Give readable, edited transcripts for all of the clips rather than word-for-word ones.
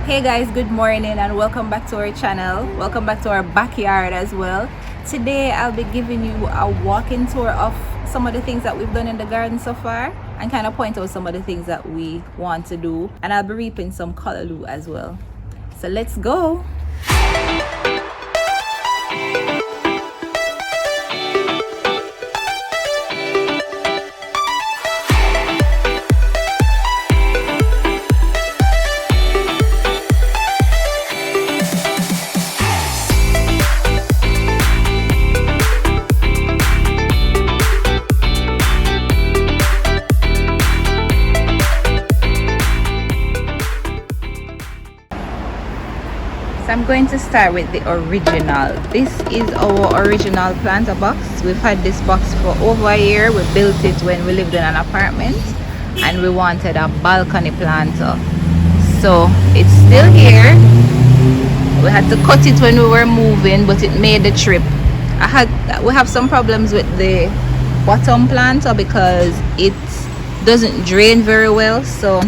Hey guys, good morning and welcome back to our channel. Welcome back to our backyard as well. Today I'll be giving you a walking tour of some of the things that we've done in the garden so far and kind of point out some of the things that we want to do, and I'll be reaping some callaloo as well. So let's go. So I'm going to start with the original. This is our original planter box. We've had this box for over a year. We built it when we lived in an apartment and we wanted a balcony planter. So it's still here. We had to cut it when we were moving, but it made the trip. We have some problems with the bottom planter because it doesn't drain very well, so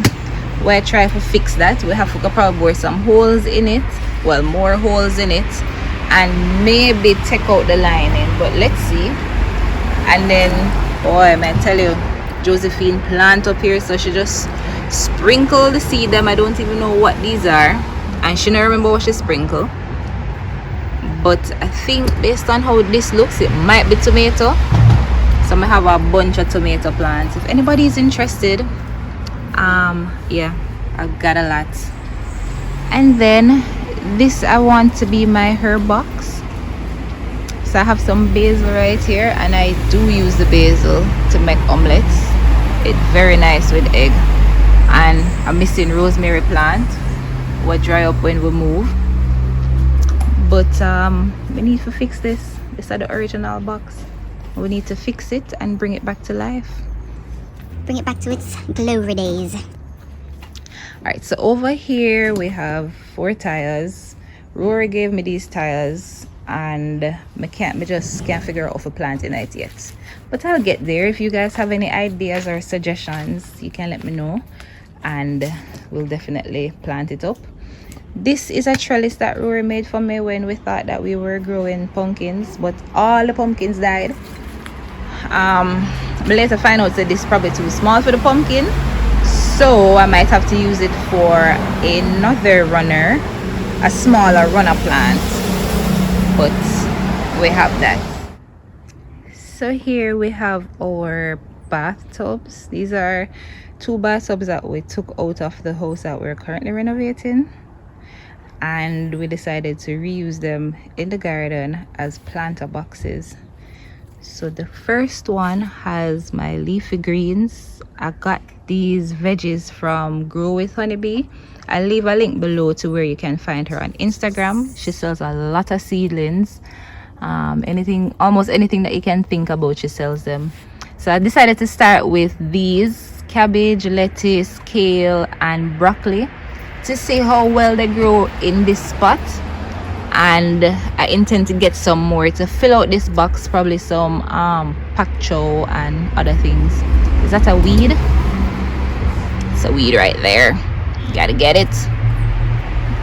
we're trying to fix that. We have to probably bore some holes in it, well, more holes in it, and maybe take out the lining, but let's see. And then, boy, man, tell you, Josephine plant up here, so she just sprinkled the seed them. I don't even know what these are, and she don't remember what she sprinkled, but I think based on how this looks, it might be tomato. So I have a bunch of tomato plants. If anybody is interested, yeah, I've got a lot. And then this I want to be my herb box. So I have some basil right here, and I do use the basil to make omelets. It's very nice with egg. And I'm missing rosemary plant, will dry up when we move, but we need to fix this. This is the original box. We need to fix it and bring it back to life, bring it back to its glory days. Alright, so over here we have 4 tires. Rory gave me these tires and I just can't figure out how to plant in it yet, but I'll get there. If you guys have any ideas or suggestions, you can let me know and we'll definitely plant it up. This is a trellis that Rory made for me when we thought that we were growing pumpkins, but all the pumpkins died. But later find out that this is probably too small for the pumpkin, so I might have to use it for another runner, a smaller runner plant, but we have that. So here we have our bathtubs. These are 2 bathtubs that we took out of the house that we're currently renovating, and we decided to reuse them in the garden as planter boxes. So the first one has my leafy greens. I got these veggies from Grow with Honeybee. I'll leave a link below to where you can find her on Instagram. She sells a lot of seedlings, almost anything that you can think about, she sells them. So I decided to start with these: cabbage, lettuce, kale and broccoli, to see how well they grow in this spot. And I intend to get some more to fill out this box, probably some pak chow and other things. Is that a weed? It's a weed right there. Gotta get it.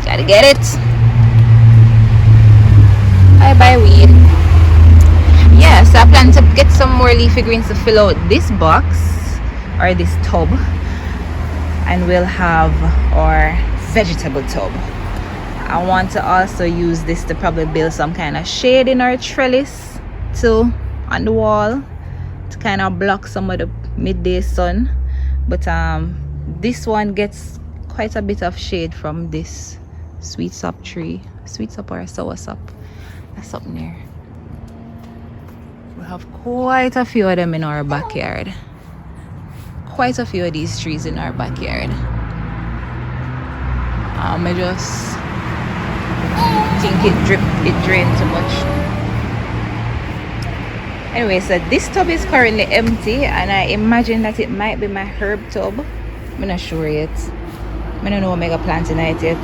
Gotta get it. Bye bye weed. Yeah, so I plan to get some more leafy greens to fill out this box or this tub, and we'll have our vegetable tub. I want to also use this to probably build some kind of shade in our trellis too, on the wall, to kind of block some of the midday sun. But this one gets quite a bit of shade from this sweet sop tree. Sweet sop or sour sop, that's up there. We have quite a few of them in our backyard. Quite a few of these trees in our backyard. I just think it drained too much. Anyway, so this tub is currently empty, and I imagine that it might be my herb tub. I'm not sure yet. I don't know what mega plant in it yet.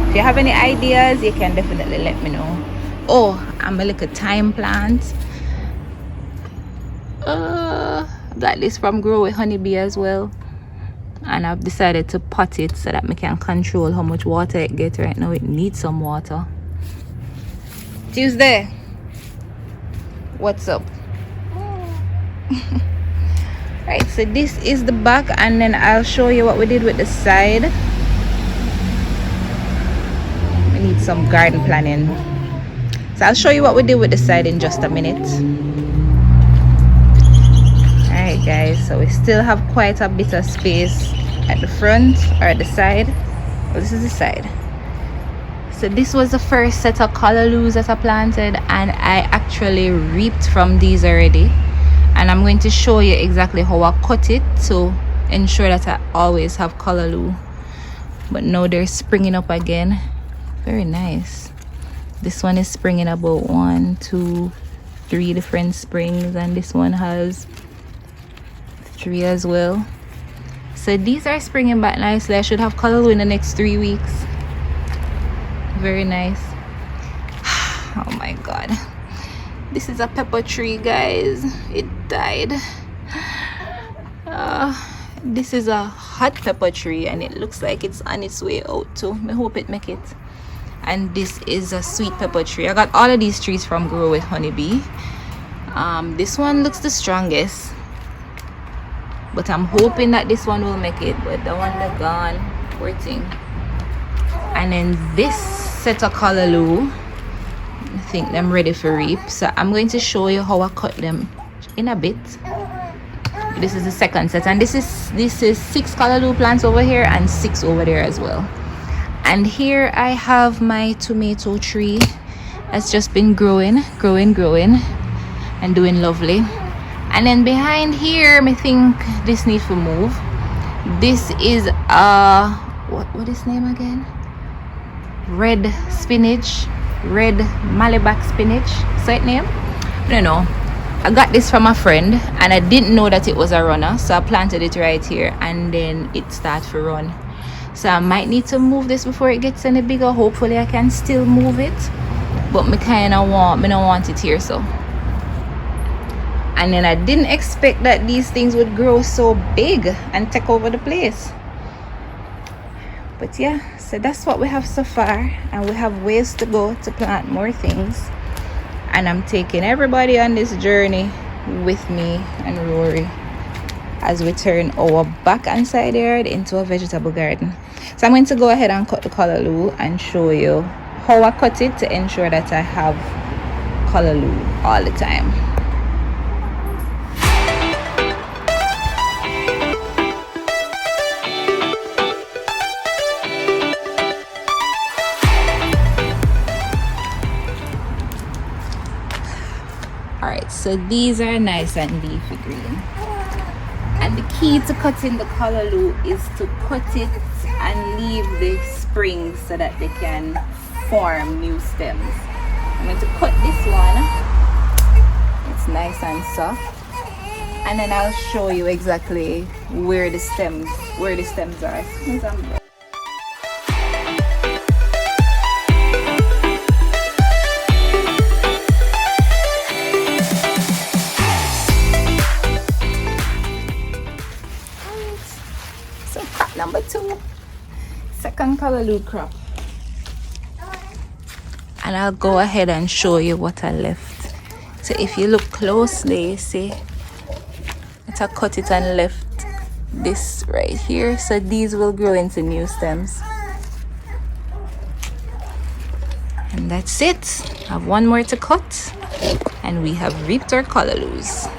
If you have any ideas, you can definitely let me know. Oh, I'm a little thyme plant. Got this from Grow with Honeybee as well. and I've decided to pot it so that I can control how much water it gets. Right now it needs some water. Tuesday, what's up? Right, so this is the back, and then I'll show you what we did with the side. We need some garden planning, so I'll show you what we did with the side in just a minute. Alright guys, so we still have quite a bit of space at the front or at the side. Well, this is the side. So this was the first set of Callaloos that I planted, and I actually reaped from these already. And I'm going to show you exactly how I cut it to ensure that I always have Callaloo. But now they're springing up again. Very nice. This one is springing about 1, 2, 3 different springs, and this one has 3 as well. So these are springing back nicely. I should have Callaloo in the next 3 weeks. Very nice. Oh my god, this is a pepper tree, guys. It died. This is a hot pepper tree, and it looks like it's on its way out too. I hope it make it. And this is a sweet pepper tree. I got all of these trees from Grow with Honeybee. This one looks the strongest, but I'm hoping that this one will make it. But the one that's gone, poor thing. And then this set of Callaloo, I think them ready for reap. So I'm going to show you how I cut them in a bit. This is the second set, and this is 6 Callaloo plants over here and 6 over there as well. And here I have my tomato tree that's just been growing and doing lovely. And then behind here, I think this needs to move. This is what is name again? Red spinach, red Malabar spinach. Is that name? I don't know. I got this from a friend, and I didn't know that it was a runner, so I planted it right here, and then it started to run. So I might need to move this before it gets any bigger. Hopefully I can still move it, but me don't want it here. So, and then I didn't expect that these things would grow so big and take over the place. But yeah, so that's what we have so far, and we have ways to go to plant more things. And I'm taking everybody on this journey with me and Rory as we turn our back and side yard into a vegetable garden. So I'm going to go ahead and cut the Callaloo and show you how I cut it to ensure that I have Callaloo all the time. Alright, so these are nice and leafy green. And the key to cutting the Callaloo is to cut it and leave the springs so that they can form new stems. I'm going to cut this one. It's nice and soft. And then I'll show you exactly where the stems are. Number 2, second Callaloo crop. And I'll go ahead and show you what I left. So if you look closely, you see that I cut it and left this right here. So these will grow into new stems. And that's it. I have one more to cut, and we have reaped our Callaloos.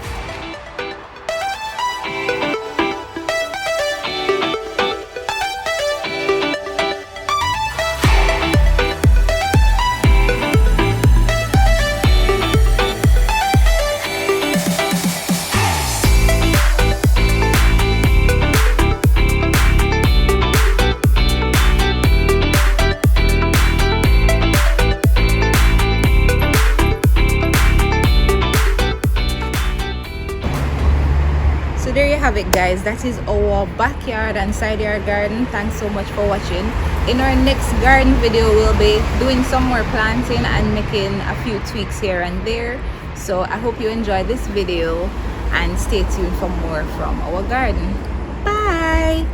So there you have it, guys. That is our backyard and side yard garden. Thanks so much for watching. In our next garden video, we'll be doing some more planting and making a few tweaks here and there. So I hope you enjoyed this video, and stay tuned for more from our garden. Bye.